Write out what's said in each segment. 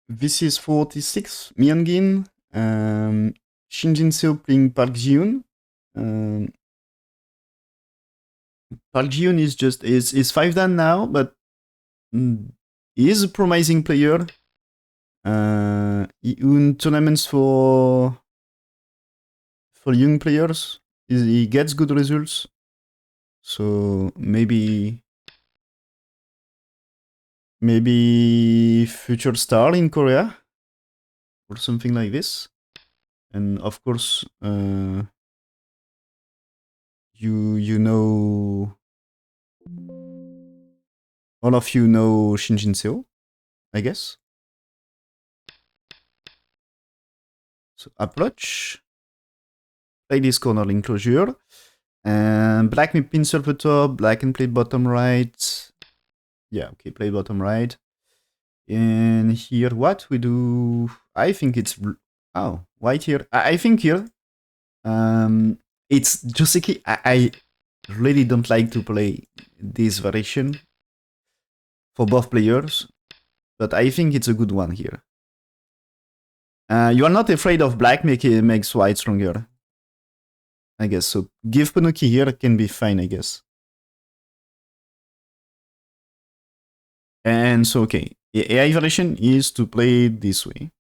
This is 46, Myeongin, Shin Jinseo playing Park Jihyun. Park Jihyun is 5 dan now, but he is a promising player. He won tournaments for young players. He gets good results. So maybe future star in Korea or something like this. And of course, you know, all of you know Shin Jinseo, I guess. So approach, play this corner enclosure, and black may pincer the top, black can play bottom right. Yeah, okay, play bottom right. And here, what we do? I think it's white here. I think here, it's Joseki. I really don't like to play this variation for both players, but I think it's a good one here. You are not afraid of black makes white stronger, I guess. So give Penuki here can be fine, I guess. And so, okay, AI variation is to play this way.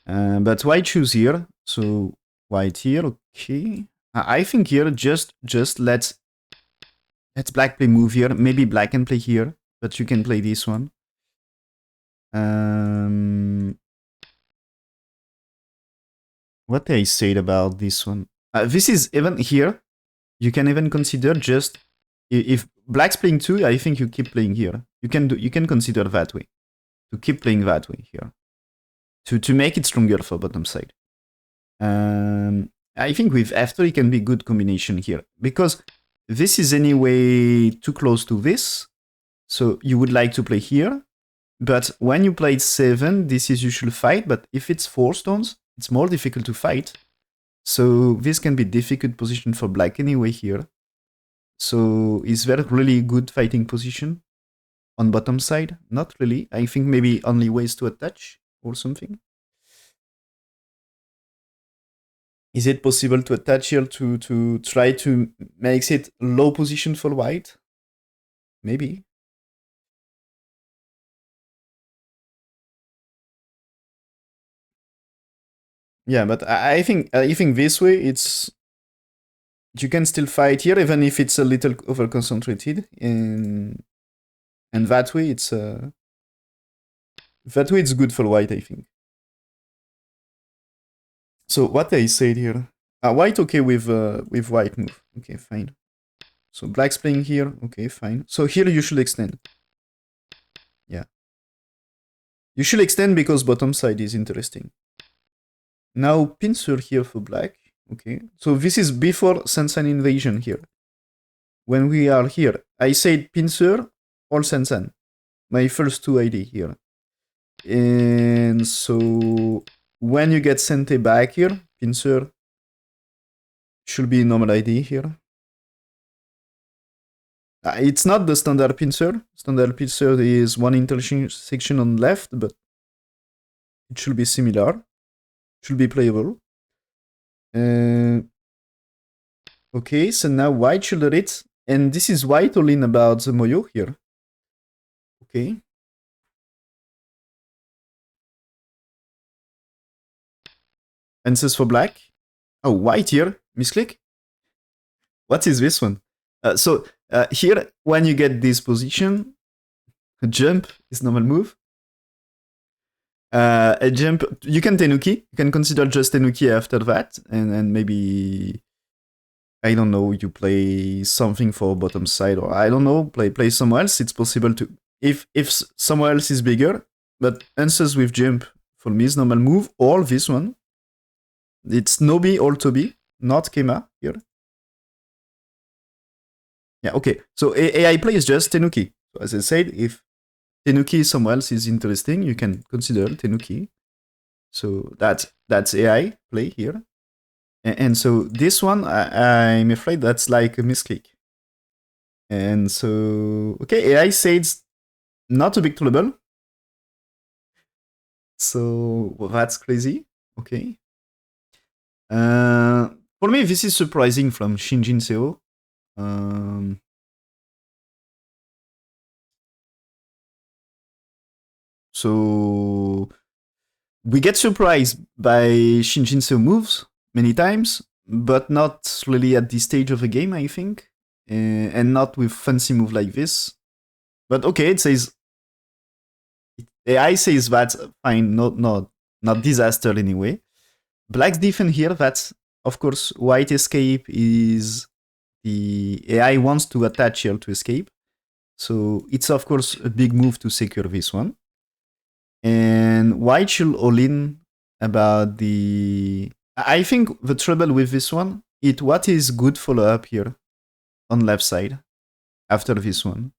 But white choose here, so white here, okay. I think here just let's black play move here. Maybe black can play here, but you can play this one. What I said about this one? This is even here. You can even consider just if black's playing 2, I think you keep playing here. You can consider that way to keep playing that way here to make it stronger for bottom side. I think with F3 it can be good combination here because this is anyway too close to this, so you would like to play here. But when you played 7, this is usual fight. But if it's 4 stones, it's more difficult to fight. So this can be difficult position for black anyway here. So is there really good fighting position on bottom side? Not really. I think maybe only ways to attach or something. Is it possible to attach here to try to make it low position for white? Maybe. Yeah, but I think this way it's you can still fight here even if it's a little over concentrated, and that way it's good for white, I think. So what I said here, white okay with white move, okay, fine. So black's playing here, okay, fine. So here you should extend. Yeah, you should extend because bottom side is interesting. Now pincer here for black. Okay, so this is before Sansan invasion here. When we are here, I said pincer or Sansan. My first 2 ID here. And so when you get Sente back here, pincer should be normal ID here. It's not the standard pincer. Standard pincer is one intersection on left, but it should be similar. Should be playable. Okay, so now white should let it. And this is white all in about the Moyo here. Okay. Answers for black. Oh, white here. Misclick. What is this one? So here, when you get this position, a jump is normal move. A jump, you can tenuki. You can consider just tenuki after that, and maybe I don't know. You play something for bottom side, or I don't know. Play somewhere else. It's possible to if somewhere else is bigger. But answers with jump for me is normal move, or this one. It's Nobi or Tobi, not Kema here. Yeah, okay. So AI play is just Tenuki. So as I said, if Tenuki somewhere else is interesting, you can consider Tenuki. So that's AI play here. And so this one, I'm afraid that's like a misclick. And so, okay, AI says not a big trouble. So that's crazy. Okay. For me, this is surprising from Shin Jinseo. So we get surprised by Shin Jinseo moves many times, but not really at this stage of the game, I think, and not with fancy move like this. But okay, it says AI says that's fine, not disaster anyway. Black's defense here, that's of course white escape is the AI wants to attach here to escape. So it's of course a big move to secure this one. And white should all in about the. I think the trouble with this one, what is good follow up here on left side after this one.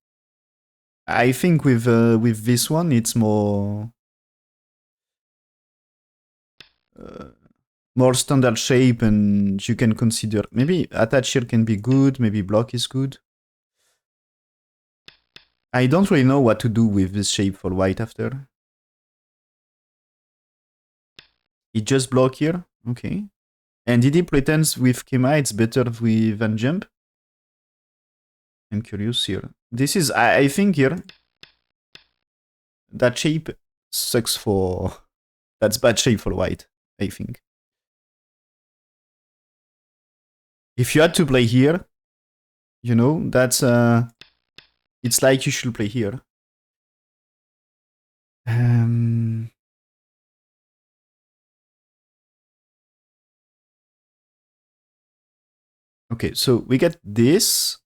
I think with this one, it's uh, more standard shape, and you can consider maybe attach here can be good, maybe block is good. I don't really know what to do with this shape for white after. It just block here, okay. And did he pretends with Kema it's better than jump? I'm curious here. This is, I think here, that shape sucks for, that's bad shape for white, I think. If you had to play here, you know, that's, it's like you should play here. Okay, so we get this.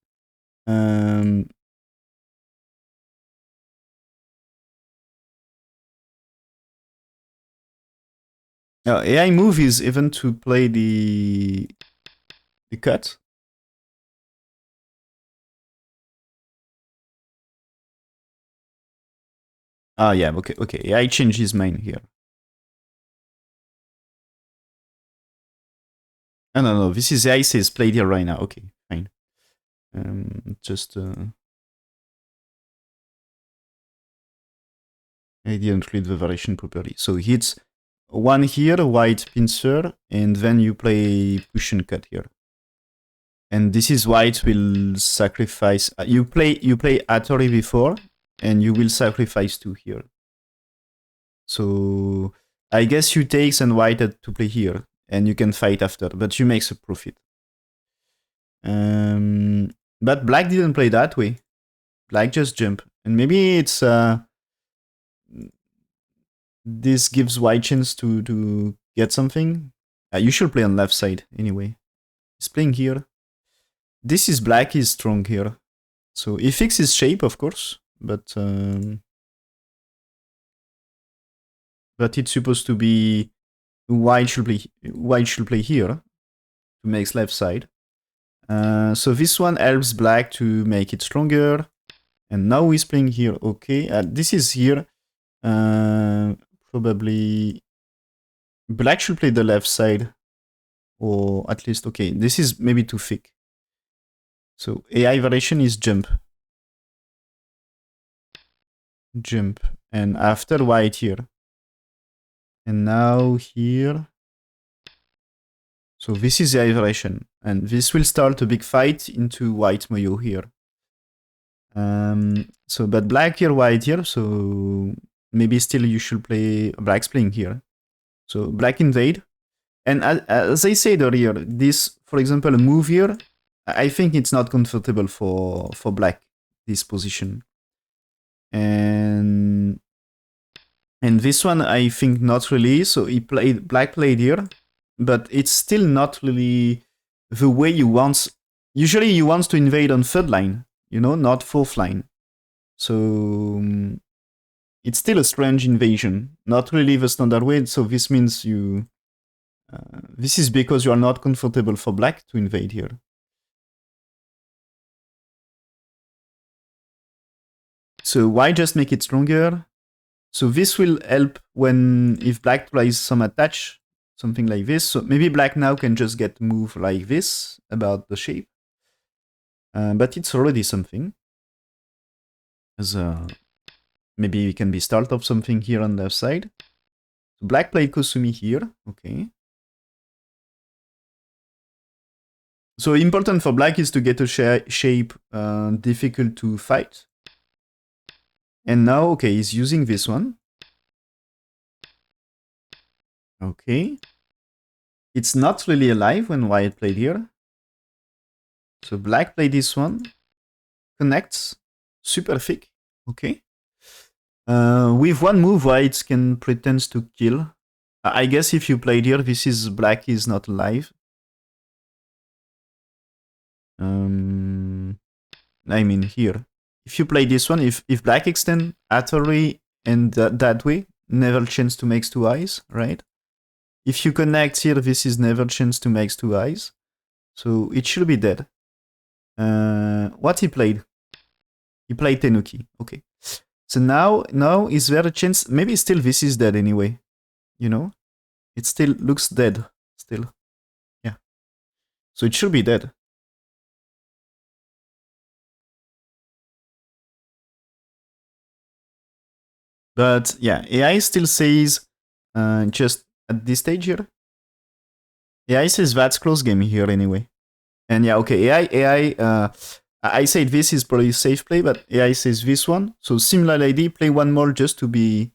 AI move is even to play the cut. Ah, yeah, okay. AI changes mine here. No, this is AI says played here right now. Okay, fine. Just I didn't read the variation properly. So hits one here, white pincer, and then you play push and cut here. And this is white will sacrifice. You play Atari before, and you will sacrifice two here. So I guess you takes and white to play here, and you can fight after, but you make a profit. But black didn't play that way. Black just jump, and maybe it's this gives white chance to get something. You should play on left side anyway. He's playing here. This is black is strong here, so he fixes shape of course, but it's supposed to be white should play here to make left side. So this one helps black to make it stronger, and now he's playing here. Okay, this is here. Probably black should play the left side, or at least okay. This is maybe too thick. So AI variation is jump, and after white here, and now here. So this is the AI variation, and this will start a big fight into white Moyo here. So but black here, white here. So maybe still you should play black's playing here. So black invade. And as I said earlier, this, for example, a move here, I think it's not comfortable for black, this position. And this one, I think not really. So black played here, but it's still not really the way you want. Usually you want to invade on third line, you know, not fourth line. So it's still a strange invasion, not really the standard way. So this means you. This is because you are not comfortable for black to invade here. So why just make it stronger? So this will help if black plays some attach, something like this. So maybe black now can just get move like this about the shape. But it's already something. As maybe it can be start of something here on the left side. So black played Kosumi here. Okay. So important for black is to get a shape difficult to fight. And now, okay, he's using this one. Okay. It's not really alive when white played here. So black played this one. Connects. Super thick. Okay. With one move, white can pretend to kill. I guess if you played here, this is black is not alive. I mean here. If you play this one, if black extend Atari and that way, never chance to make two eyes, right? If you connect here, this is never chance to make two eyes. So it should be dead. What he played? He played Tenuki. Okay. So now is there a chance? Maybe still this is dead anyway. You know? It still looks dead. Still. Yeah. So it should be dead. But yeah, AI still says just at this stage here. AI says that's close game here anyway. And yeah, okay, AI, I said this is probably safe play, but AI says this one. So similar idea, play one more just to be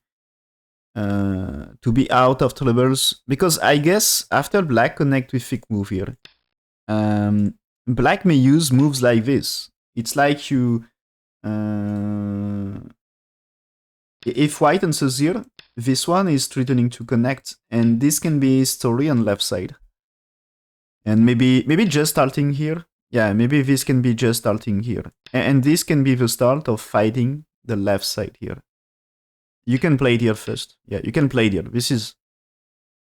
out of troubles. Because I guess after black connect with thick move here, black may use moves like this. It's like you, if white answers here, this one is threatening to connect, and this can be story on left side. And maybe just starting here. Yeah, maybe this can be just starting here. And this can be the start of fighting the left side here. You can play it here first. Yeah, you can play it here. This is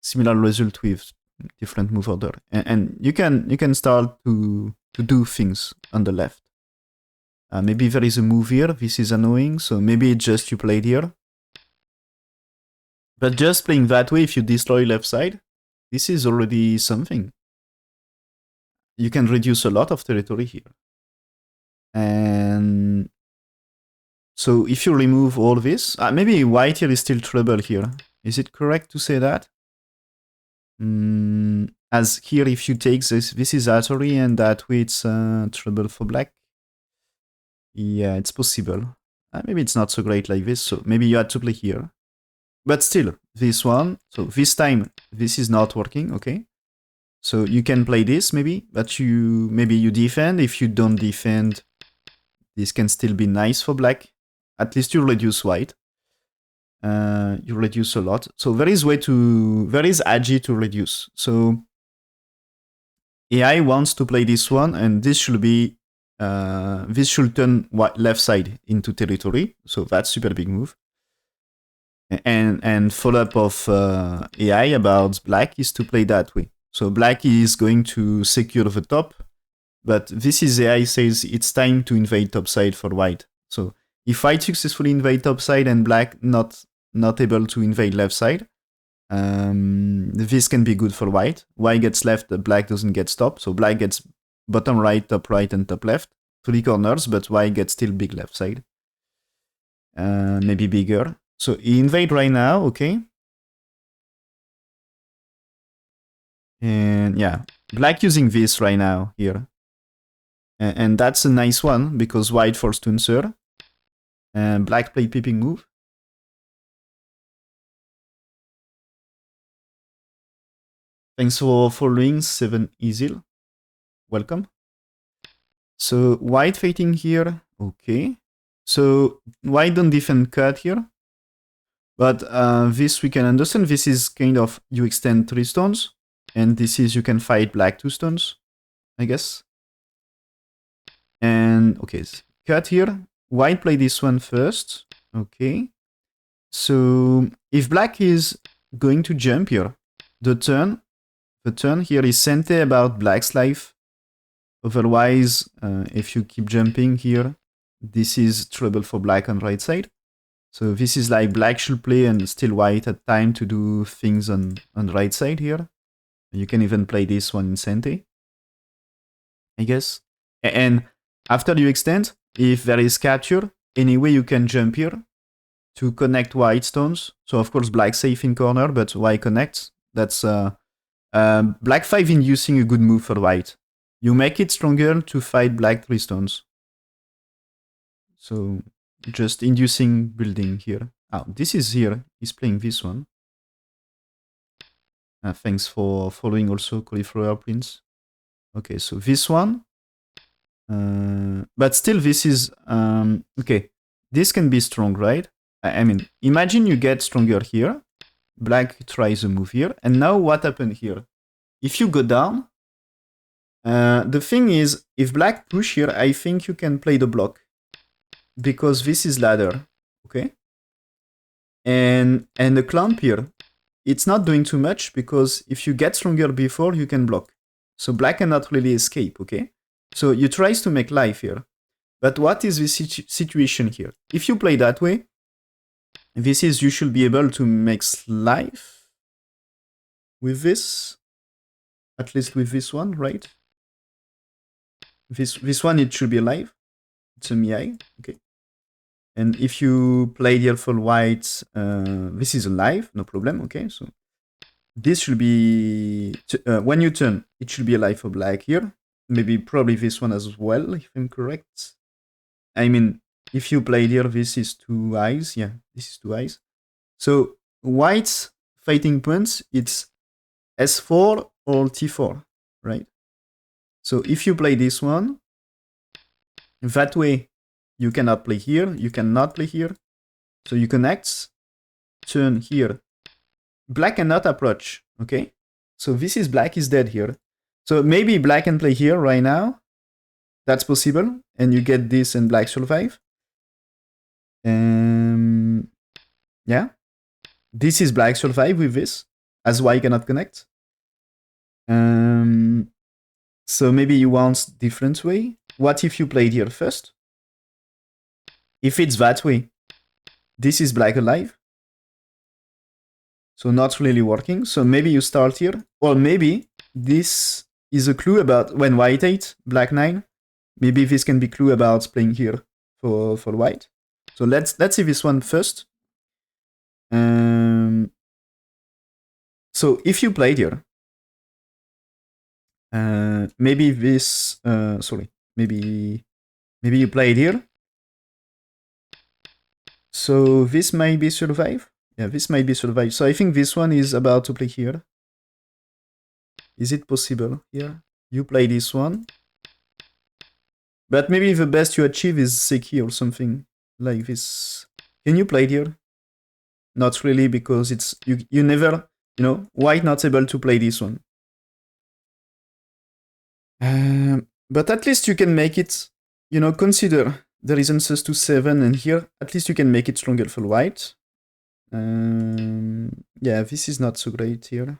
similar result with different move order. And you can start to do things on the left. Maybe there is a move here. This is annoying, so maybe just you played here. But just playing that way, if you destroy left side, this is already something. You can reduce a lot of territory here. And so if you remove all this, maybe white here is still trouble here. Is it correct to say that? As here, if you take this is Atari, and that way it's trouble for black. Yeah, it's possible. Maybe it's not so great like this, so maybe you had to play here. But still, this one, so this time, this is not working, okay? So you can play this maybe, but maybe you defend. If you don't defend, this can still be nice for black. At least you reduce white. You reduce a lot. So there is agi to reduce. So AI wants to play this one, and this should be this should turn left side into territory. So that's super big move. And follow up of AI about black is to play that way. So black is going to secure the top, but this is AI says it's time to invade top side for white. So if white successfully invade top side and black not able to invade left side, this can be good for white. White gets left, black doesn't get stopped. So black gets bottom right, and top left. 3 corners, but white gets still big left side. Maybe bigger. So he invade right now, okay? And yeah, black using this right now here. And that's a nice one, because white forced to answer. And black played peeping move. Thanks for following, 7 Easy. Welcome. So white fighting here, okay. So white don't defend cut here. But this we can understand. This is kind of you extend 3 stones. And this is you can fight black 2 stones, I guess. And okay, cut here. White play this one first. Okay. So if black is going to jump here, the turn here is sente about black's life. Otherwise, if you keep jumping here, this is trouble for black on right side. So this is like black should play and still white had time to do things on right side here. You can even play this one in sente, I guess. And after you extend, if there is capture, anyway you can jump here. to connect white stones. So of course black safe in corner, but white connects. That's black 5 inducing a good move for white. You make it stronger to fight black 3 stones. So just inducing building here. Oh, this is here. He's playing this one. Thanks for following also Cauliflower Prince. Okay, so this one. But still this is... okay, this can be strong, right? I mean, imagine you get stronger here. Black tries a move here. And now what happened here? If you go down, the thing is, if black push here, I think you can play the block. Because this is ladder, okay? And the clamp here, it's not doing too much because if you get stronger before, you can block. So black cannot really escape, okay? So you tries to make life here. But what is the situation here? If you play that way, this is you should be able to make life with this. At least with this one, right? This one, it should be alive. It's a Myeongin, okay. And if you play here for white, this is alive, no problem, okay? So this should be, when you turn, it should be alive for black here. Maybe probably this one as well, if I'm correct. I mean, if you play here, this is 2 eyes. Yeah, this is 2 eyes. So white's fighting points, it's S4 or T4, right? So if you play this one, that way you cannot play here, you cannot play here. So you connect, turn here. Black cannot approach, okay? So this is black is dead here. So maybe black can play here right now. That's possible. And you get this and black survive. Yeah. This is black survive with this, as white cannot connect. So maybe you want different way. What if you played here first? If it's that way, this is black alive. So not really working. So maybe you start here. Or maybe this is a clue about when white 8, black 9. Maybe this can be clue about playing here for white. So let's see this one first. So if you played here, maybe this, maybe you played here. So this might be survive. Yeah, this might be survive. So I think this one is about to play here. Is it possible here? You play this one. But maybe the best you achieve is Seki or something like this. Can you play here? Not really, because it's you never, you know, white not able to play this one. But at least you can make it, you know, consider there is answers to 7, and here at least you can make it stronger for white. Yeah, this is not so great here.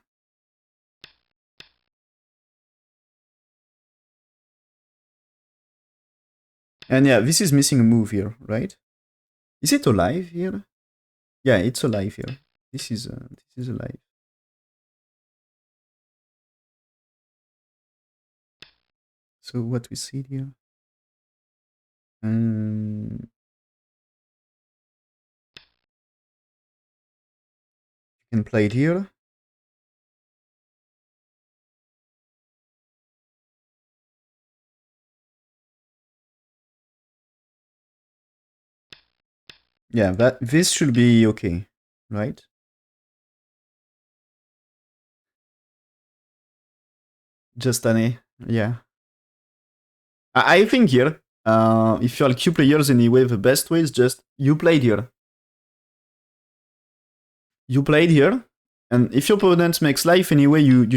And yeah, this is missing a move here, right? Is it alive here? Yeah, it's alive here. This is alive. So what we see here? You can play it here. Yeah, this should be okay, right? Just yeah. I think here, if you're Q players anyway, the best way is just you played here. You played here, and if your opponent makes life anyway, you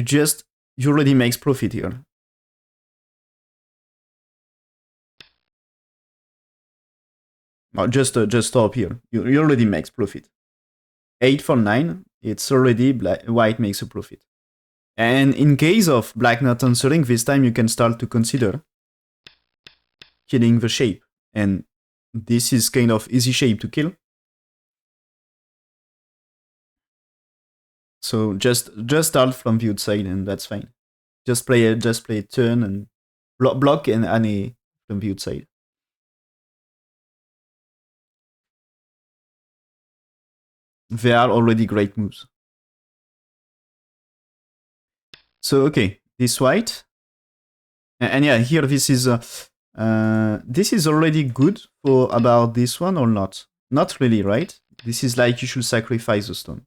already makes profit here. No, just stop here. You already makes profit. 8 for 9, it's already white makes a profit. And in case of black not answering, this time you can start to consider killing the shape. And this is kind of easy shape to kill. So just start from the outside and that's fine. Just play a turn and block and any from the outside. they are already great moves. So okay, this white, and yeah, here this is already good for about this one or not? Not really, right? This is like you should sacrifice the stone.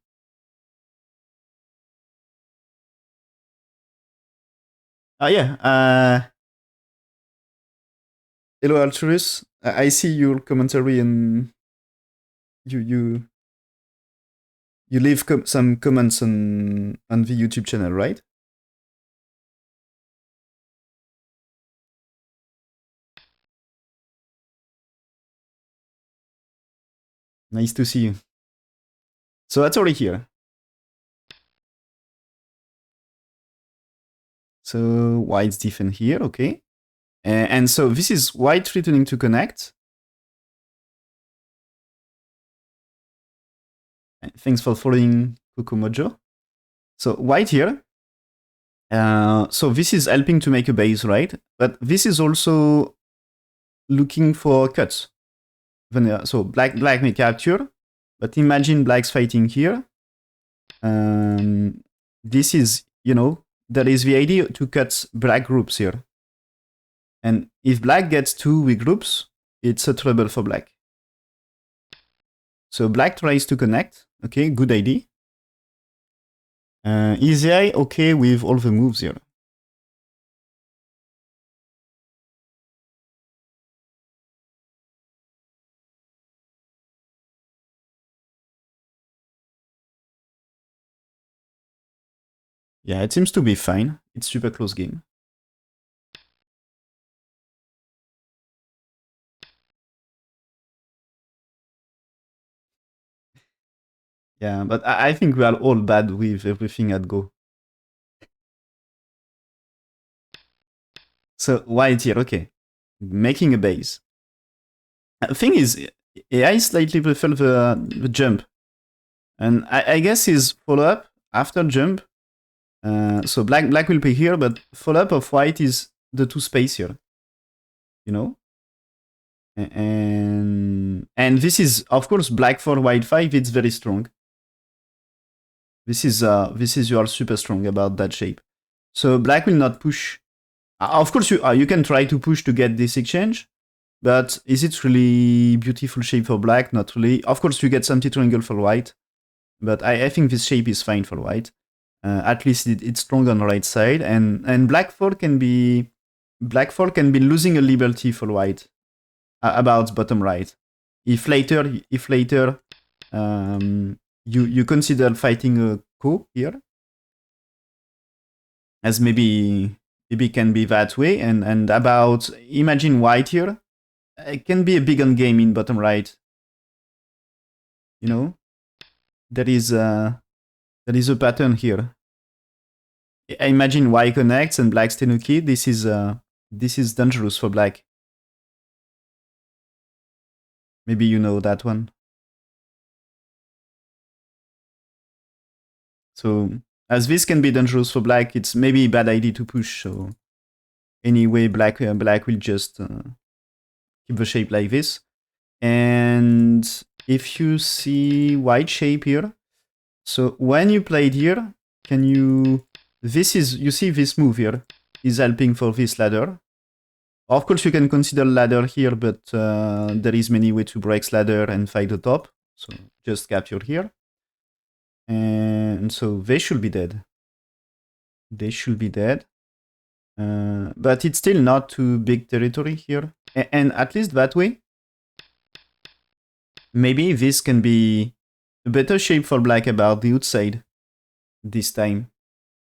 Yeah. Hello, Arturus. I see your commentary and you leave some comments on the YouTube channel, right? Nice to see you. So that's already here. So white's defend here, okay. And so this is white returning to connect. Thanks for following Kokomojo. So white here. So this is helping to make a base, right? But this is also looking for cuts. So black may capture, but imagine black's fighting here. This is, there is the idea to cut black groups here. And if black gets 2 weak groups, it's a trouble for black. So black tries to connect. Okay, good idea. Easy eye, okay with all the moves here. Yeah, it seems to be fine. It's super close game. Yeah, but I think we are all bad with everything at Go. So white here, okay. Making a base. The thing is, AI slightly prefer the jump. And I guess his follow-up after jump. So black will be here, but follow-up of white is the 2 space here. You know? And this is, of course, black for white 5, it's very strong. This is you are super strong about that shape. So black will not push. Of course, you can try to push to get this exchange, but is it really beautiful shape for black? Not really. Of course, you get some T-triangle for white, but I think this shape is fine for white. At least it's strong on the right side, and black 4 can be losing a liberty for white about bottom right. If later you consider fighting a ko here, as maybe can be that way, and about imagine white here, it can be a big on game in bottom right. You know, there is a pattern here. I imagine white connects and black's tenuki. This is dangerous for black. Maybe you know that one. So as this can be dangerous for black, it's maybe a bad idea to push. So anyway, black will just keep the shape like this. And if you see white shape here, so when you played here, you see this move here is helping for this ladder. Of course, you can consider ladder here, but there is many way to break ladder and fight the top. So just capture here. And so they should be dead. They should be dead. But it's still not too big territory here. And at least that way, maybe this can be a better shape for black about the outside this time.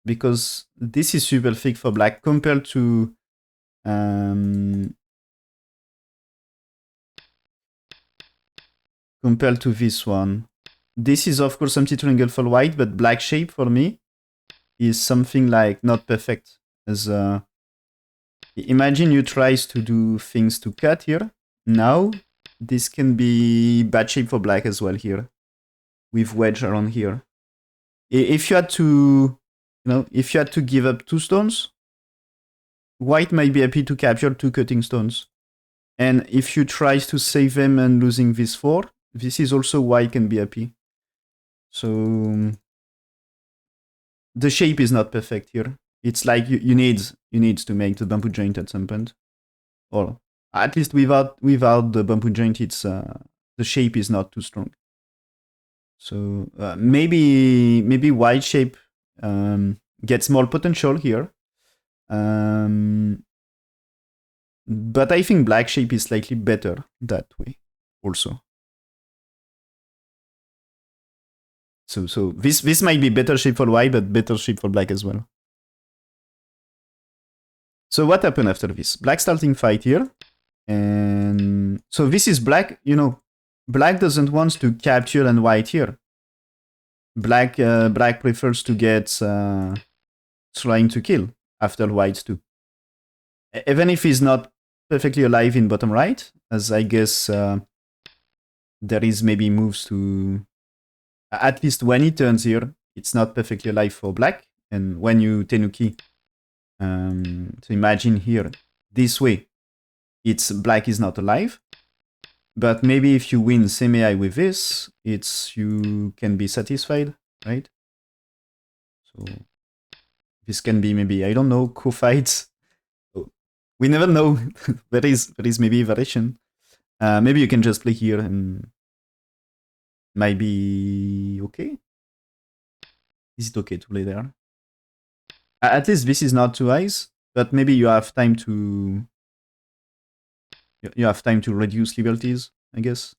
Because this is super thick for black compared to this one. This is of course some triangle for white, but black shape for me is something like not perfect. As imagine you tries to do things to cut here. Now this can be bad shape for black as well here, with wedge around here. If you had to, give up 2 stones, white might be happy to capture 2 cutting stones. And if you try to save them and losing this 4, this is also white can be happy. So the shape is not perfect here. It's like you need to make the bamboo joint at some point, or at least without the bamboo joint, it's the shape is not too strong. So maybe white shape gets more potential here, but I think black shape is slightly better that way also. So this might be better shape for white, but better shape for black as well. So what happened after this? Black starting fight here. And so this is black, black doesn't want to capture and white here. Black prefers to get trying to kill after white too. Even if he's not perfectly alive in bottom right, as I guess there is maybe moves to... At least when he turns here, it's not perfectly alive for black. And when you tenuki, so imagine here, this way, it's black is not alive. But maybe if you win semi-AI with this, you can be satisfied, right? So this can be maybe, I don't know, co-fights. We never know. there is maybe variation. Maybe you can just play here and might be okay. Is it okay to play there? At least this is not too eyes, but maybe you have time to reduce liberties, I guess.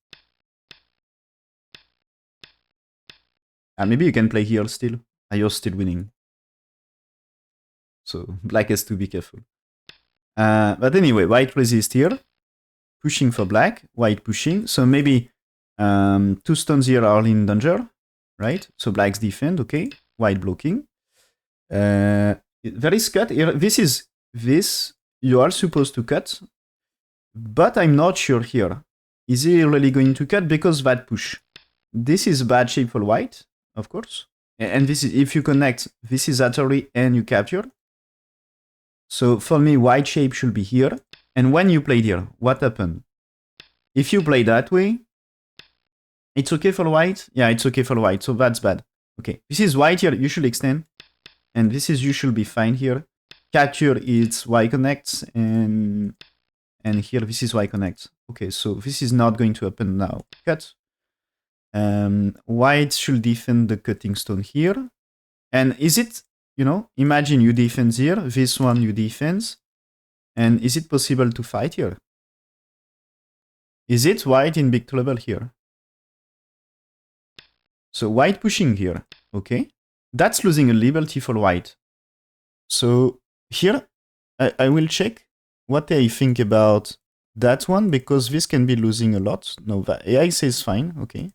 Maybe you can play here still. You're still winning. So black has to be careful. But anyway, white resist here. Pushing for black, white pushing. So maybe 2 stones here are in danger, right? So black's defend, okay. White blocking. There is cut here. This you are supposed to cut, but I'm not sure here. Is he really going to cut because that push? This is bad shape for white, of course. And this is, if you connect, this is Atari and you capture. So for me, white shape should be here. And when you played here, what happened? If you play that way, it's okay for white? Yeah, it's okay for white, so that's bad. Okay, this is white here, you should extend. And this is, you should be fine here. Capture is Y connects, and here this is Y connects. Okay, so this is not going to happen now. Cut. White should defend the cutting stone here. And is it, imagine you defend here, this one you defend. And is it possible to fight here? Is it white in big trouble here? So white pushing here, okay. That's losing a liberty for white. So here, I will check what I think about that one, because this can be losing a lot. No, the AI says fine, okay.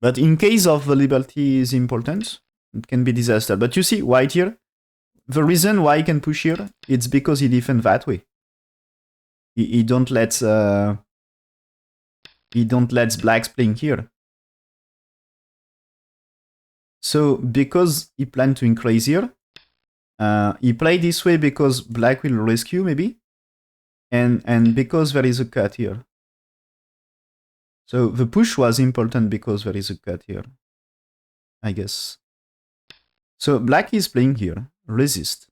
But in case of the liberty is important, it can be disaster. But you see, white here, the reason why he can push here, it's because he defends that way. He don't let blacks playing here. So because he planned to increase here, he played this way because black will rescue maybe, and because there is a cut here. So the push was important because there is a cut here, I guess. So black is playing here, resist.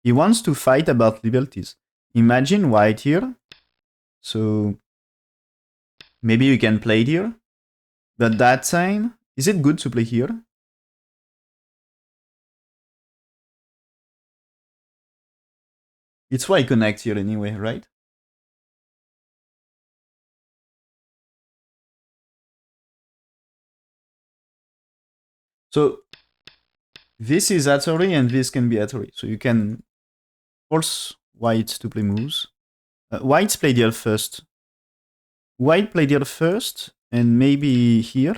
He wants to fight about liberties. Imagine white here. So maybe you can play it here. But that time, is it good to play here? It's why I connect here anyway, right? So this is Atari and this can be Atari. So you can force white to play moves. White's played here first. White played here first, and maybe here.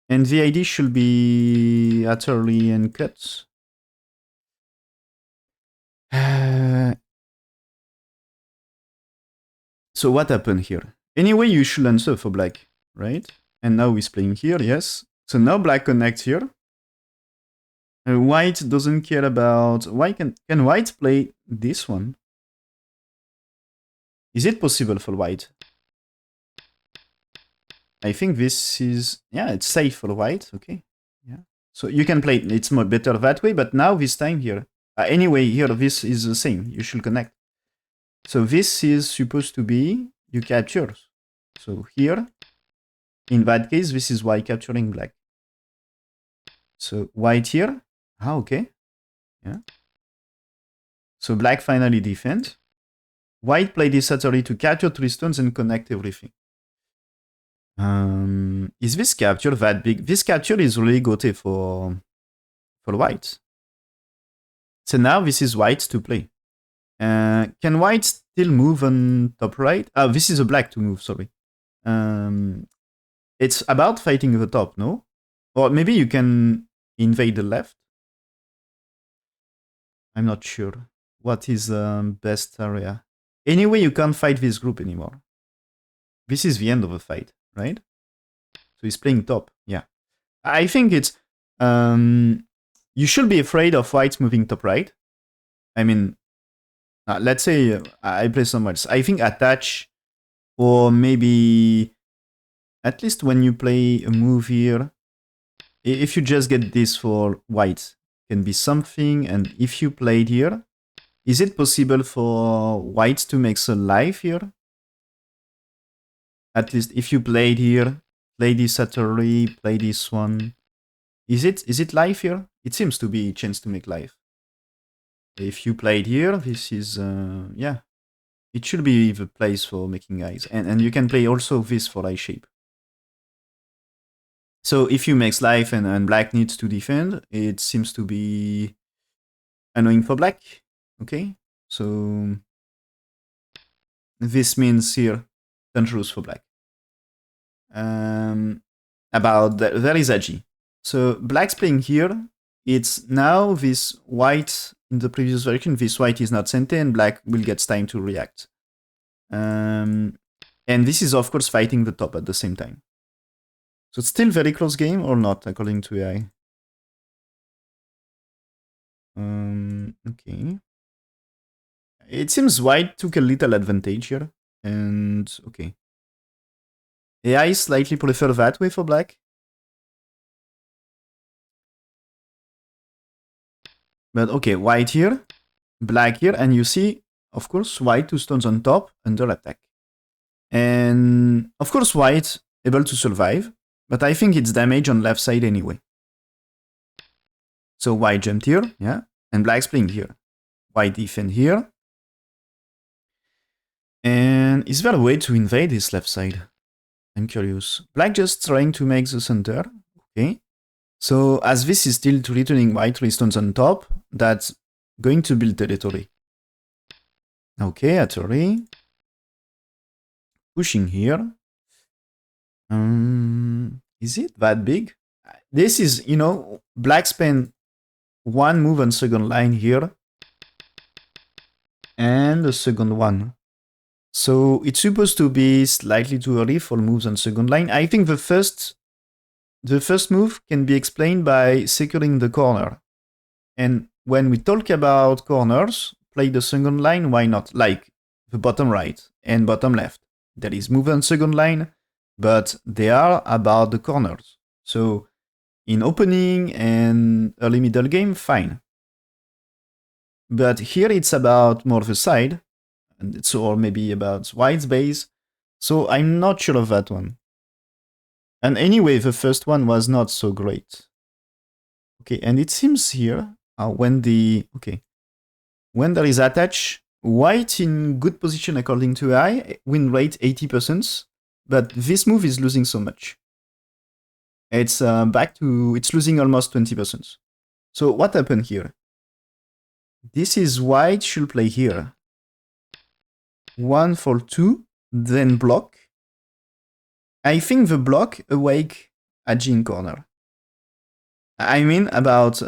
And the idea should be Atari and cut. So what happened here? Anyway, you should answer for black, right? And now he's playing here, yes. So now black connects here. White doesn't care about... Why can white play this one? Is it possible for white? I think this is, yeah, it's safe for white. Okay. Yeah. So you can play, it's more better that way, but now this time here. Anyway, here, this is the same. You should connect. So this is supposed to be, you capture. So here, in that case, this is white capturing black. So white here. Okay. Yeah. So black finally defends. White played this Satori to capture 3 stones and connect everything. Is this capture that big? This capture is really good for white. So now this is white to play. Can white still move on top right? This is a black to move, sorry. It's about fighting the top, no? Or maybe you can invade the left? I'm not sure. What is the best area? Anyway, you can't fight this group anymore. This is the end of the fight, right? So he's playing top, yeah. I think it's... you should be afraid of whites moving top right. I mean, let's say I play somewhere else. I think attach, or maybe at least when you play a move here, if you just get this for white, can be something. And if you played here, is it possible for whites to make a life here? At least if you played here, play this Satori, play this one. Is it life here? It seems to be a chance to make life. If you played here, this is, yeah. It should be the place for making eyes. And you can play also this for eye shape. So if you make life and black needs to defend, it seems to be annoying for black. Okay? So this means here, dangerous for black. There is Agi. So black's playing here. It's now this white in the previous version. This white is not sente and black will get time to react. And this is of course fighting the top at the same time. So it's still very close game or not, according to AI. Okay. It seems white took a little advantage here. And okay. AI slightly prefer that way for black. But okay, white here, black here, and you see, of course, white 2 stones on top, under attack. And of course, white able to survive, but I think it's damage on left side anyway. So white jumped here, yeah, and black's playing here. White defend here. And is there a way to invade this left side? I'm curious. Black just trying to make the center, okay. So as this is still returning white 3 stones on top, that's going to build territory. Okay, Atori. Pushing here. Is it that big? This is, you know, black spend 1 move on second line here. And the second one. So it's supposed to be slightly too early for moves on second line. I think the first move can be explained by securing the corner. And when we talk about corners, play the second line, why not? Like the bottom right and bottom left. There is move on second line, but they are about the corners. So in opening and early middle game, fine. But here it's about more the side, or maybe about white's base. So I'm not sure of that one. And anyway, the first one was not so great. Okay, and it seems here, when there is attach, white in good position according to AI, win rate 80%, but this move is losing so much. It's it's losing almost 20%. So what happened here? This is white should play here. 1 for 2, then block. I think the block awake Agi in corner. I mean about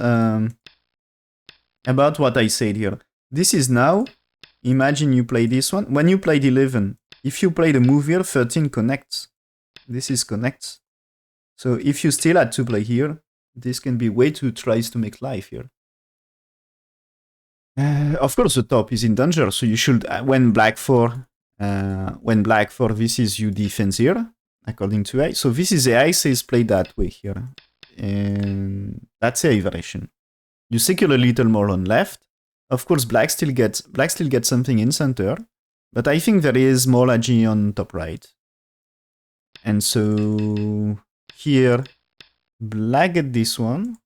what I said here. This is now, imagine you play this one. When you played 11, if you play the move here, 13 connects. This is connects. So if you still had to play here, this can be way too tries to make life here. Of course, the top is in danger, so you should, when black 4, this is you defense here. according to AI. So this is AI says play that way here. And that's AI variation. You secure a little more on left. Of course, black still gets something in center, but I think there is more agi on top right. And so here, black get this one.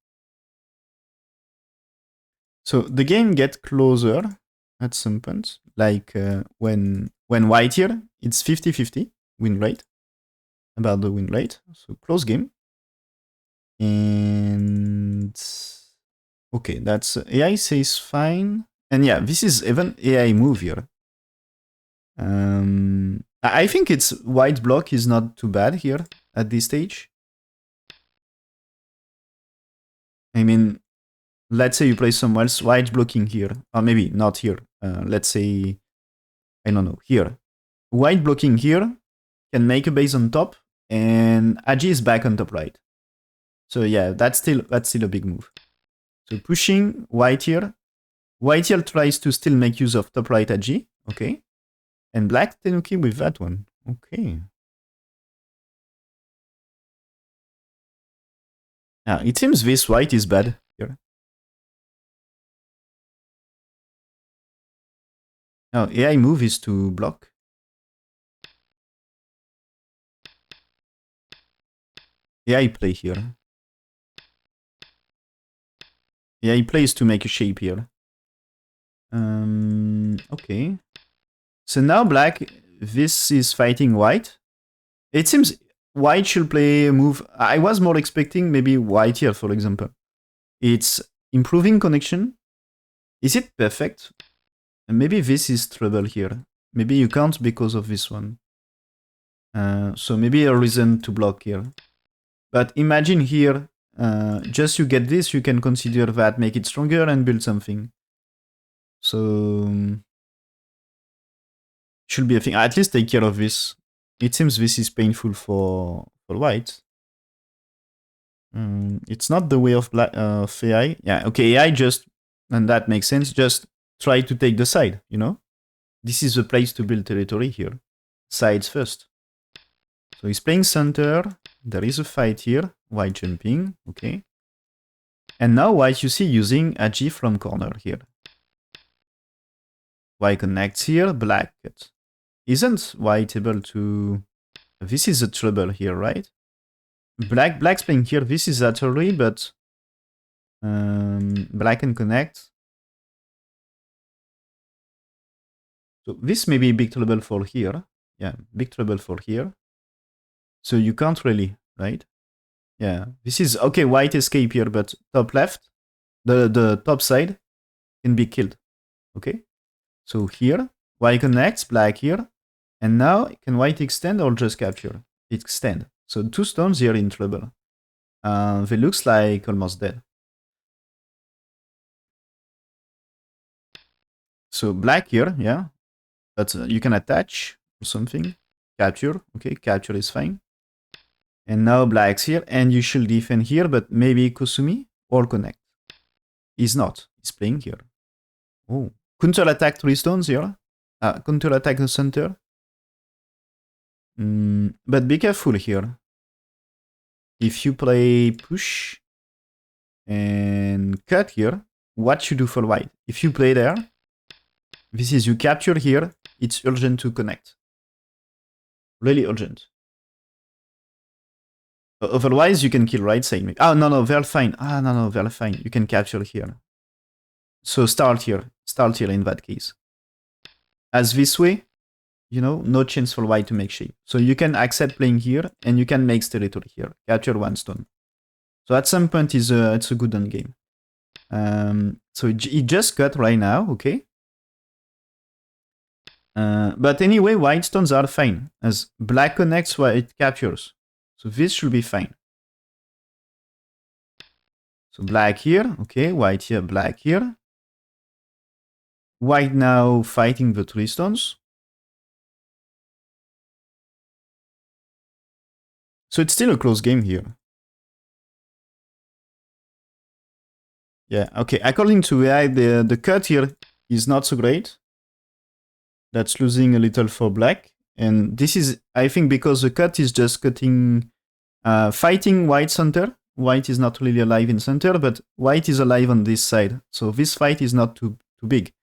So the game gets closer at some point, like when white here, it's 50-50 win rate, about the win rate. So close game. And okay, that's AI says fine. And yeah, this is even AI move here. I think it's white block is not too bad here at this stage. I mean, let's say you play somewhere else, white blocking here, or maybe not here. Let's say, I don't know, here. White blocking here can make a base on top, and agi is back on top right. So yeah, that's still a big move. So pushing white here. White here tries to still make use of top right agi, okay. And black tenuki with that one, okay. Now, it seems this white is bad here. Now, AI move is to block. AI play here. AI plays to make a shape here. Okay. So now black, this is fighting white. It seems white should play a move. I was more expecting maybe white here, for example. It's improving connection. Is it perfect? And maybe this is trouble here. Maybe you can't because of this one. So maybe a reason to block here. But imagine here, just you get this, you can consider that, make it stronger and build something. So should be a thing. At least take care of this. It seems this is painful for white. It's not the way of black AI. Yeah, okay, AI just, and that makes sense, just try to take the side, you know? This is the place to build territory here. Sides first. So he's playing center. There is a fight here. White jumping, okay. And now white, you see, using agi from corner here. White connects here, black cuts. Isn't white able to... This is a trouble here, right? Black's playing here. This is actually, but black can connect. So this may be big trouble for here. Yeah, big trouble for here. So you can't really, right? Yeah, this is okay. White escape here, but top left, the top side can be killed. Okay, so here white connects, black here, and now can white extend or just capture? Extend. So two stones here in trouble. They looks like almost dead. So black here, yeah, but you can attach or something. Capture, okay, capture is fine. And now black's here, and you should defend here, but maybe Kusumi or connect. He's not. He's playing here. Oh, counter attack 3 stones here. Counter attack the center. But be careful here. If you play push and cut here, what you do for white? If you play there, this is you capture here. It's urgent to connect. Really urgent. Otherwise, you can kill right side. Oh, no, they're fine. No, they're fine. You can capture here. So start here. Start here in that case. As this way, you know, no chance for white to make shape. So you can accept playing here, and you can make territory here. Capture 1 stone. So at some point, it's a good end game. So it just cut right now, okay? But anyway, white stones are fine. As black connects, while it captures. So this should be fine. So black here, okay, white here, black here. White now fighting the 3 stones. So it's still a close game here. Yeah, okay, according to AI, the cut here is not so great. That's losing a little for black. And this is, I think, because the cut is just cutting, fighting white center. White is not really alive in center, but white is alive on this side. So this fight is not too big.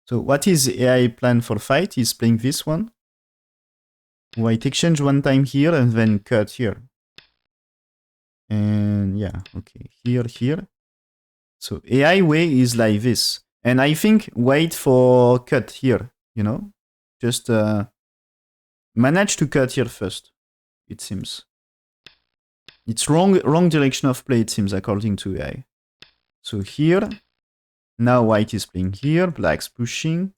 So what is AI plan for fight is playing this one. White exchange one time here and then cut here. And yeah, okay, here. So AI way is like this. And I think wait for cut here, you know? Just manage to cut here first, it seems. It's wrong direction of play, it seems, according to AI. So here, now white is playing here, black's pushing.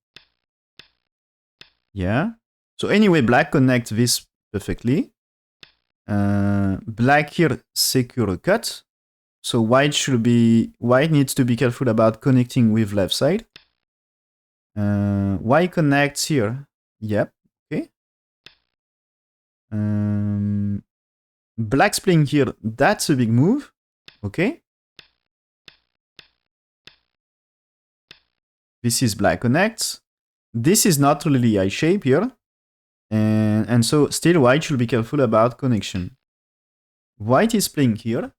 Yeah. So anyway, black connects this perfectly. Black here secure a cut. So white needs to be careful about connecting with left side. White connects here. Yep. Okay. Black's playing here. That's a big move. Okay. This is black connects. This is not really I shape here. And so still white should be careful about connection. White is playing here.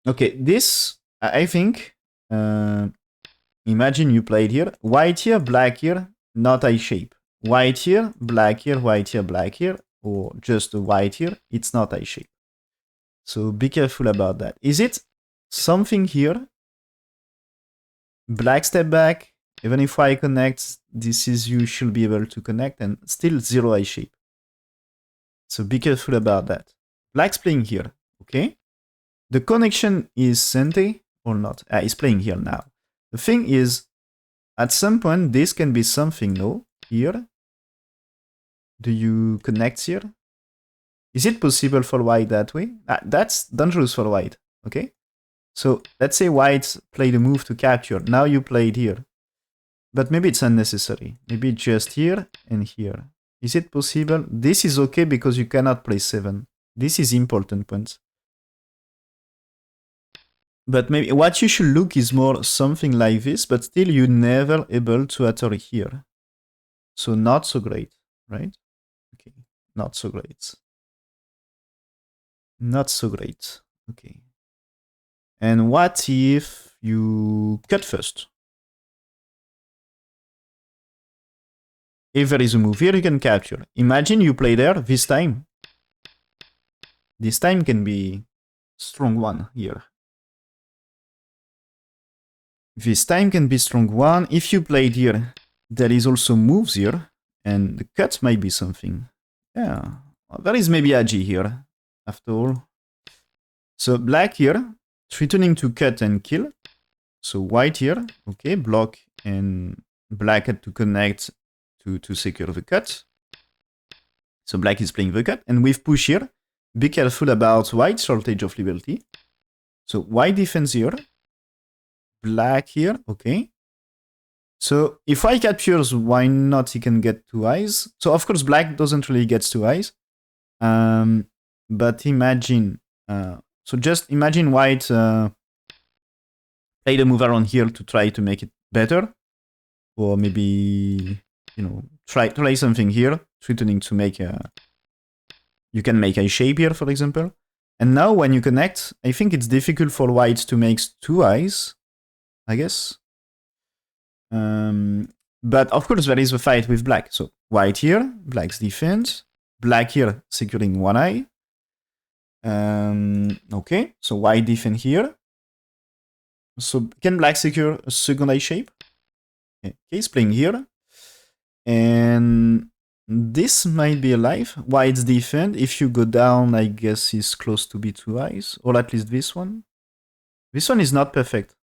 Okay, this, I think, imagine you played here. White here, black here, not I shape. White here, black here, white here, black here, or just white here, it's not I shape. So be careful about that. Is it something here? Black step back. Even if I connect, this is you should be able to connect and still zero I shape. So be careful about that. Black's playing here, okay? The connection is Sente or not? It's playing here now. The thing is, at some point, this can be something, no? Here? Do you connect here? Is it possible for white that way? That's dangerous for white, okay? So let's say white played a move to capture. Now you played here. But maybe it's unnecessary. Maybe just here and here. Is it possible? This is okay because you cannot play 7. This is important point. But maybe what you should look is more something like this, but still you never able to utter here. So not so great, right? Okay, not so great. Not so great, okay. And what if you cut first? If there is a move here, you can capture. Imagine you play there this time. This time can be strong one here. This time can be strong one. If you played here, there is also moves here. And the cut might be something. Yeah, well, there is maybe a G here, after all. So black here, threatening to cut and kill. So white here, okay, block and black had to connect to secure the cut. So black is playing the cut. And with push here, be careful about white shortage of liberty. So white defense here. Black here, okay. So if white captures, why not he can get 2 eyes? So of course black doesn't really get 2 eyes. But imagine, so just imagine white play the move around here to try to make it better. Or maybe, you know, try something here, threatening to make a... You can make a shape here, for example. And now when you connect, I think it's difficult for white to make 2 eyes, I guess. But of course there is a fight with black. So white here, black's defense. Black here, securing 1 eye. Okay, so white defend here. So can black secure a second eye shape? Okay, he's playing here. And this might be alive. White's defend. If you go down, I guess is close to be 2 eyes. Or at least this one. This one is not perfect,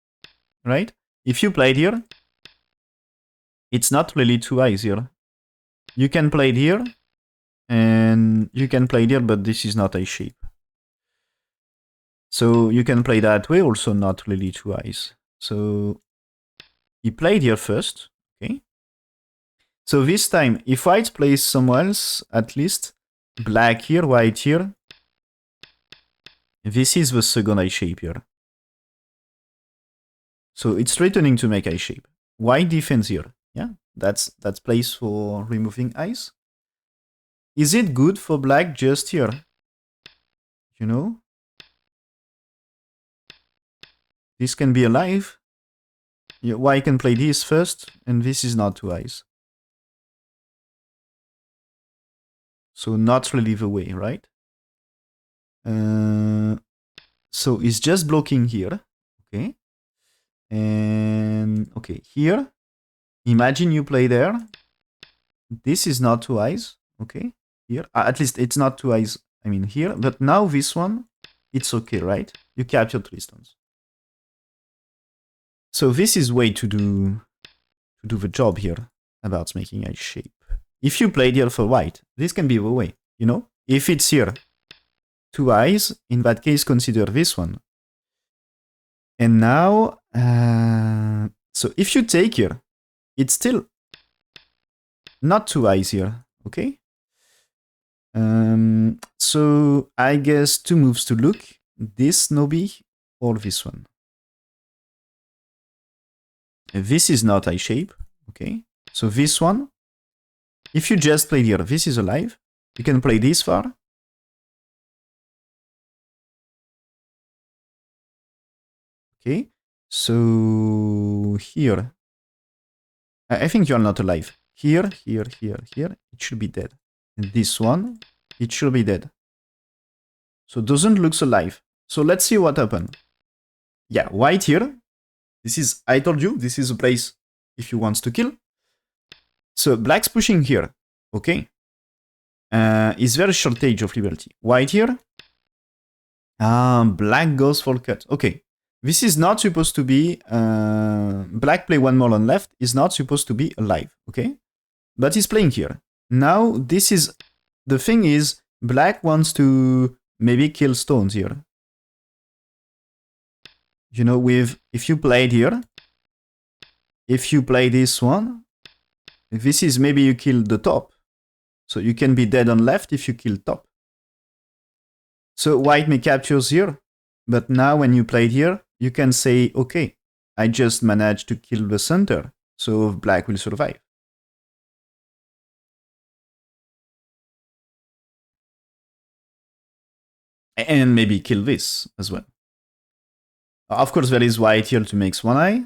right? If you played here, it's not really 2 eyes here. You can play it here. And you can play it here, but this is not a shape. So you can play that way, also not really 2 eyes. So he played here first, okay? So this time, if white plays somewhere else, at least, black here, white here, this is the second eye shape here. So it's threatening to make eye shape. White defends here, yeah? That's place for removing ice. Is it good for black just here? You know? This can be alive. Yeah, white can play this first, and this is not two eyes. So not really the way, right? So it's just blocking here. Okay. And okay, here. Imagine you play there. This is not two eyes. Okay. Here. At least it's not two eyes. I mean here. But now this one, it's okay, right? You capture 3 stones. So this is way to do the job here about making a shape. If you played here for white, this can be the way, you know? If it's here, 2 eyes, in that case, consider this one. And now, so if you take here, it's still not 2 eyes here, okay? So I guess 2 moves to look, this Nobi or this one. This is not eye shape, okay? So this one, if you just play here, this is alive. You can play this far. Okay, so here, I think you're not alive. Here, here, here, here, it should be dead. And this one, it should be dead. So doesn't look alive. So let's see what happened. Yeah, white here. This is, I told you, this is a place if you want to kill. So black's pushing here. Okay. Is there a shortage of liberty? White here. Black goes for cut. Okay. This is not supposed to be... black play 1 more on left is not supposed to be alive. Okay. But he's playing here. Now this is... The thing is, black wants to maybe kill stones here. You know, with... If you played here... If you play this one... This is maybe you kill the top. So you can be dead on left if you kill top. So white may capture here. But now when you played here, you can say, okay, I just managed to kill the center. So black will survive. And maybe kill this as well. Of course, there is white here to make 1 eye.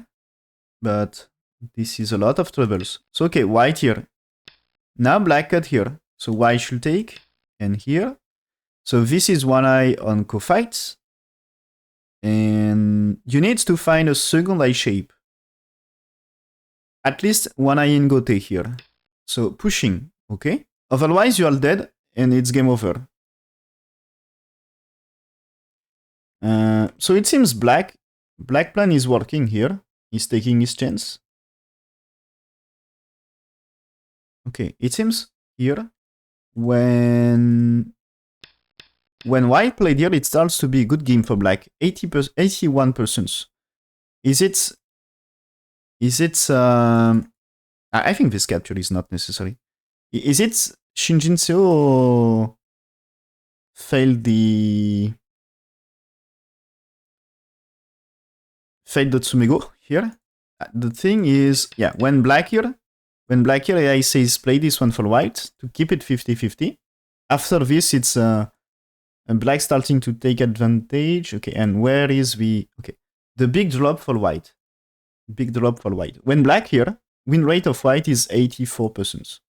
But this is a lot of troubles. So okay, white here. Now black cut here. So white should take. And here. So this is 1 eye on co-fights. And you need to find a second eye shape. At least 1 eye in Gote here. So pushing, okay? Otherwise you are dead and it's game over. So it seems black plan is working here. He's taking his chance. Okay, it seems here when white played here, it starts to be a good game for black. 81%. Is it? I think this capture is not necessary. Is it Shin Jinseo failed the Tsumego here? The thing is, yeah, when black here AI says play this one for white to keep it 50-50. After this, it's black starting to take advantage. Okay, and where is the... Okay, the big drop for white. Big drop for white. When black here, win rate of white is 84%.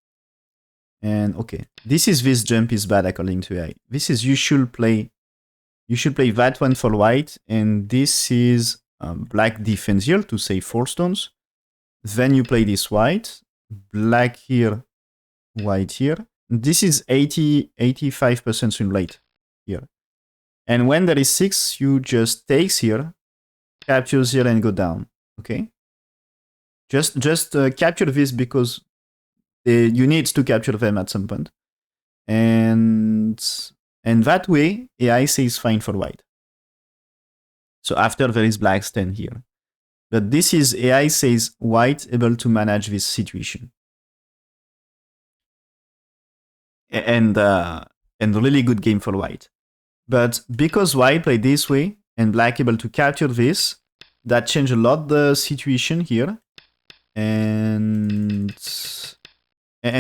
And okay, this jump is bad according to AI. This is you should play that one for white, and this is black defense here to save 4 stones. Then you play this white, black here, white here. This is 85% win rate here. And when there is 6, you just takes here, captures here and go down. Okay? Just capture this because you need to capture them at some point. And that way, AI says fine for white. So after there is black stand here. But this is AI says white able to manage this situation. And really good game for white. But because white played this way and black able to capture this, that changed a lot the situation here. and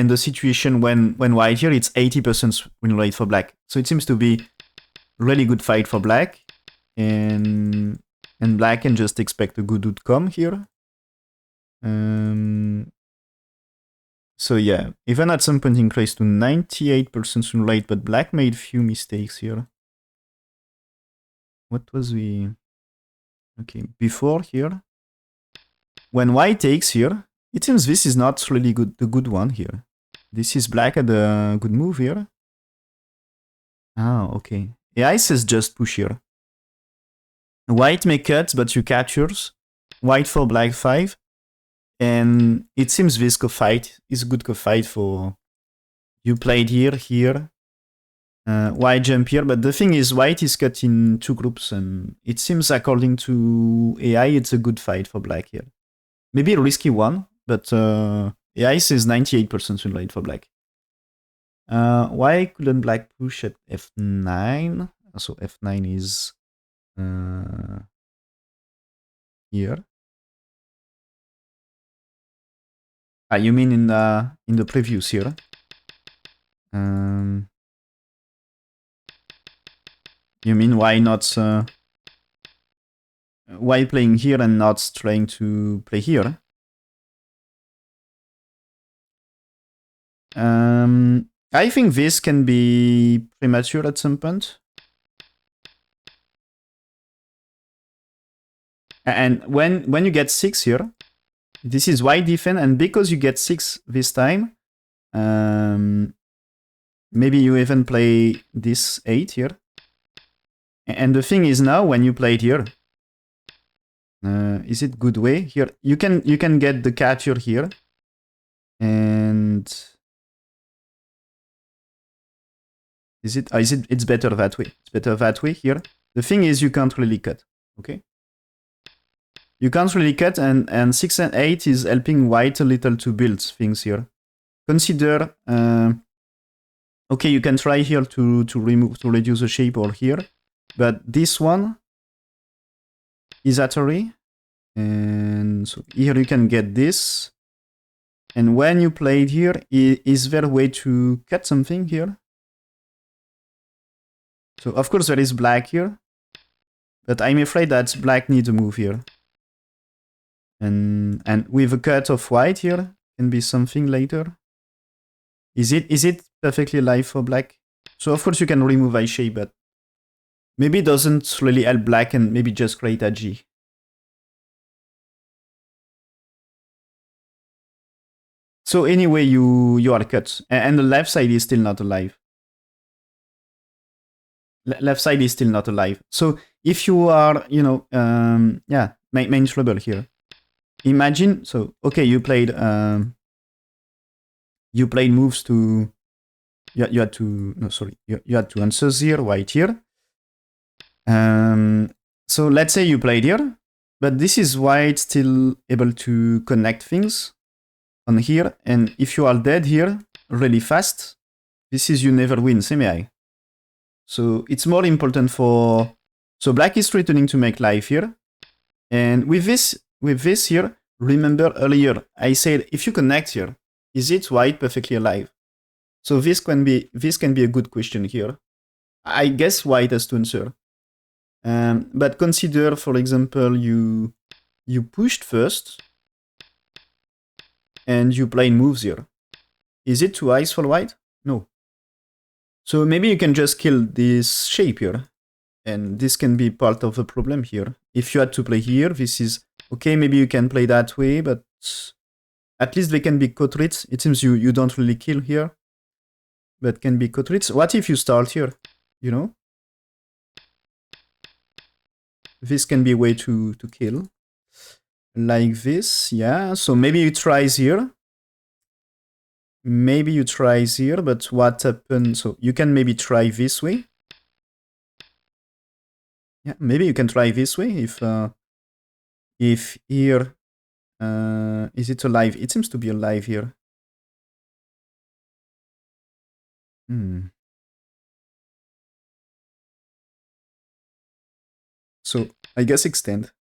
the situation when white here, it's 80% win rate for black. So it seems to be really good fight for black, and black can just expect a good outcome here. So yeah, even at some point increased to 98% win rate, but black made few mistakes here. What was we? Okay, before here, when white takes here, it seems this is not really good. The good one here. This is black at a good move here. Ah, okay. AI says just push here. White may cut, but you captures. White for black 5. And it seems this co-fight is a good co-fight for... You played here. White jump here, but the thing is white is cut in 2 groups, and it seems according to AI it's a good fight for black here. Maybe a risky one, but AI says 98% win rate for black. Why couldn't black push at f9? So f9 is here. Ah, you mean in the previews here? You mean why not? Why playing here and not trying to play here? I think this can be premature at some point. And when you get 6 here, this is white defense, and because you get 6 this time, maybe you even play this 8 here. And the thing is now, when you play it here, is it good way? Here, you can get the capture here, and is it? It's better that way. It's better that way here. The thing is, you can't really cut. Okay. You can't really cut, and 6 and 8 is helping white a little to build things here. Consider, okay, you can try here to reduce the shape or here, but this one is at array, and so here you can get this, and when you play it here, is there a way to cut something here? So of course there is black here, but I'm afraid that black needs a move here. And with a cut of white here, can be something later. Is it perfectly alive for black? So of course you can remove eye shape, but maybe it doesn't really help black, and maybe just create a G. So anyway, you are cut, and the left side is still not alive. Left side is still not alive. So if you are, yeah, main trouble here. Imagine, so okay, you played moves to, you had to, no, sorry, you had to answer here, white here. So let's say you played here, but this is white still able to connect things on here, and if you are dead here really fast, this is you never win semi-high. So it's more important for... So black is threatening to make life here, and with this here, remember earlier I said if you connect here, is it white perfectly alive? So this can be a good question here. I guess white has to answer. But consider, for example, you pushed first, and you play moves here. Is it too ice for white? No. So maybe you can just kill this shape here, and this can be part of the problem here. If you had to play here, this is okay. Maybe you can play that way, but at least they can be co-treats. It seems you don't really kill here, but can be co-treats. What if you start here? You know, this can be a way to kill. Like this, yeah. So maybe you try here. Maybe you try here, but what happens? So you can maybe try this way. Yeah, maybe you can try this way if here, is it alive? It seems to be alive here. So I guess extend.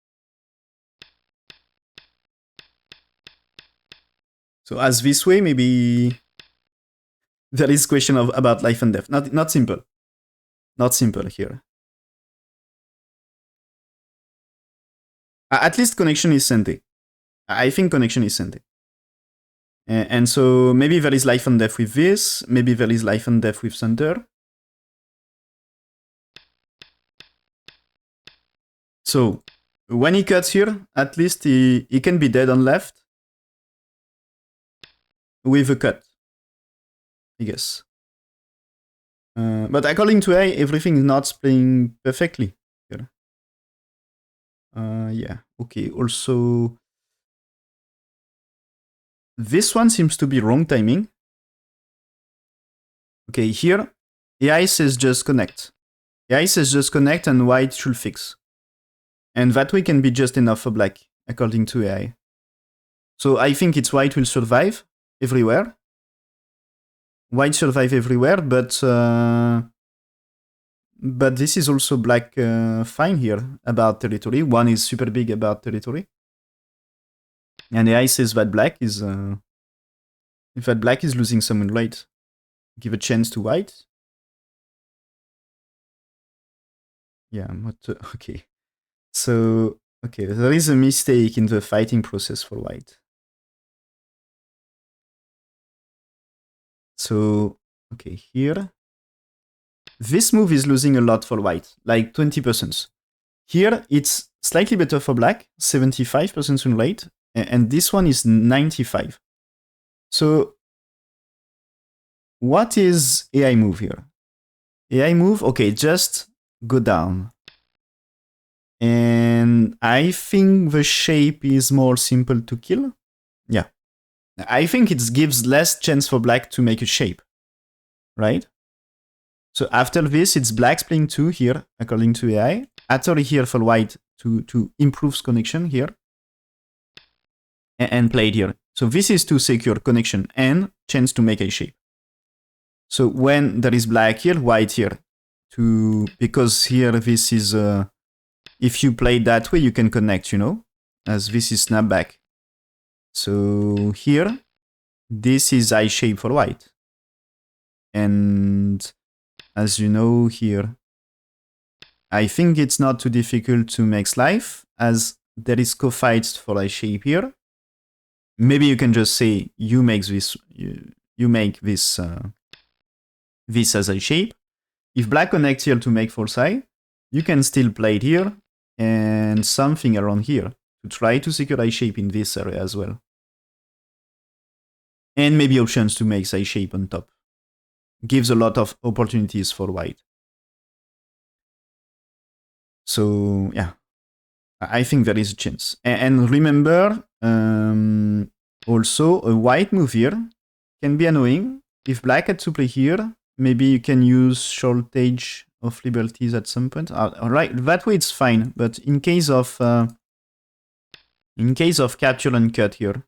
So as this way, maybe there is question about life and death. Not simple. Not simple here. At least connection is Sente. I think connection is Sente. And so maybe there is life and death with this. Maybe there is life and death with center. So when he cuts here, at least he can be dead on left with a cut, I guess. But according to A, everything is not playing perfectly here. Yeah, okay. Also, this one seems to be wrong timing. Okay, here, AI says just connect. AI says just connect and white should fix. And that way can be just enough for black, according to AI. So I think it's white will survive everywhere. White survive everywhere, but this is also black fine here about territory. One is super big about territory. And AI says that black is if that black is losing some rate, give a chance to white. Yeah, okay. So okay, there is a mistake in the fighting process for white. So okay, here. This move is losing a lot for white, like 20%. Here, it's slightly better for black, 75% win rate, and this one is 95. So what is AI move here? AI move, okay, just go down. And I think the shape is more simple to kill. Yeah. I think it gives less chance for black to make a shape, right? So after this, it's black's playing 2 here, according to AI. After here for white to improve connection here. And played here. So this is to secure connection and chance to make a shape. So when there is black here, white here, because here this is, if you play that way, you can connect, you know, as this is snapback. So here, this is I shape for white. And as you know here, I think it's not too difficult to make life, as there is co-fights for I shape here. Maybe you can just say you make this, you make this this as a shape. If black connects here to make false eye, you can still play it here and something around here to try to secure eye shape in this area as well. And maybe options to make eye shape on top. Gives a lot of opportunities for white. So yeah, I think there is a chance. And remember, also a white move here can be annoying. If black had to play here, maybe you can use shortage of liberties at some point. Alright, that way it's fine. But in case of capture and cut here,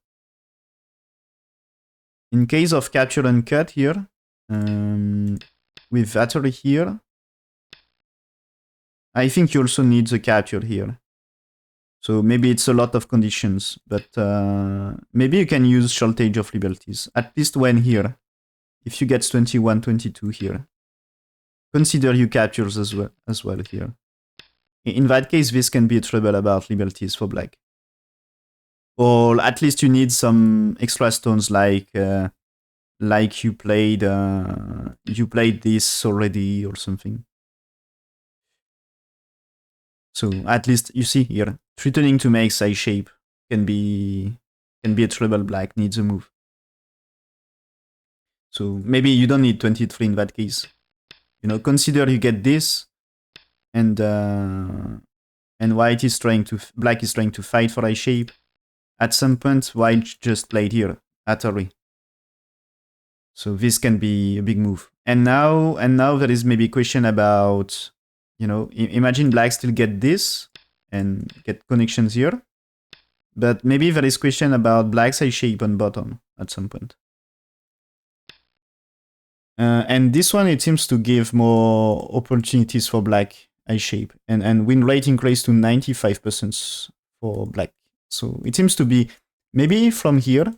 with battery here, I think you also need the capture here. So maybe it's a lot of conditions, but maybe you can use shortage of liberties, at least when here. If you get 21, 22 here, consider you captures as well here. In that case, this can be a trouble about liberties for black. Or at least you need some extra stones like you played this already or something. So at least you see here, threatening to make size shape can be a trouble. Black needs a move. So maybe you don't need 23 in that case. You know, consider you get this, and white is black is trying to fight for eye shape. At some point, white just played here at Ori. So this can be a big move. And now there is maybe a question about, you know, imagine black still get this and get connections here. But maybe there is question about black's eye shape on bottom at some point. And this one, it seems to give more opportunities for black eye shape. And win rate increased to 95% for black. So it seems to be maybe from here,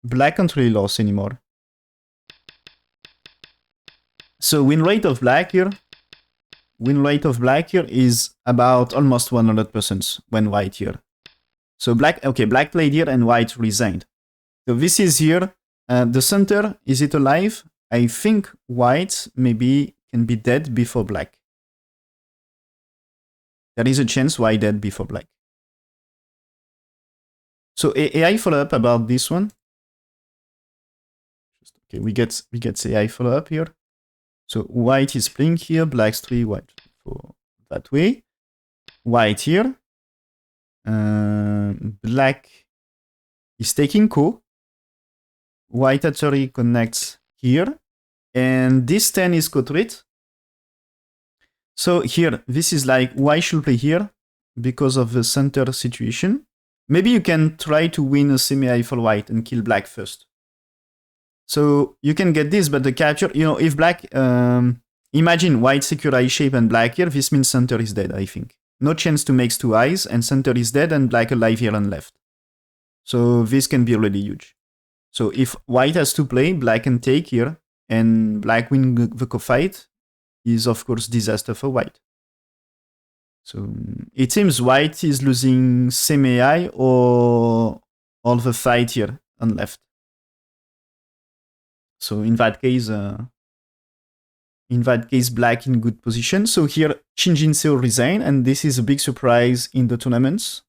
black can't really lose anymore. So win rate of black here is about almost 100% when white here. So black played here and white resigned. So this is here. The center, is it alive? I think white maybe can be dead before black. There is a chance white dead before black. So AI follow-up about this one. Okay, we get AI follow-up here. So white is playing here, black's 3, white for that way. White here. Black is taking ko. White actually connects here. And this 10 is co-treat. So here, this is like, why should play here? Because of the center situation. Maybe you can try to win a semi-high for white and kill black first. So you can get this, but the capture, if black, imagine white secure eye shape and black here, this means center is dead, I think. No chance to make 2 eyes, and center is dead, and black alive here and left. So this can be really huge. So if white has to play, black can take here, and black win the co-fight, is of course disaster for white. So it seems white is losing semi-high or all the fight here on left. So in that case, black in good position. So here, Shin Jinseo resign, and this is a big surprise in the tournaments.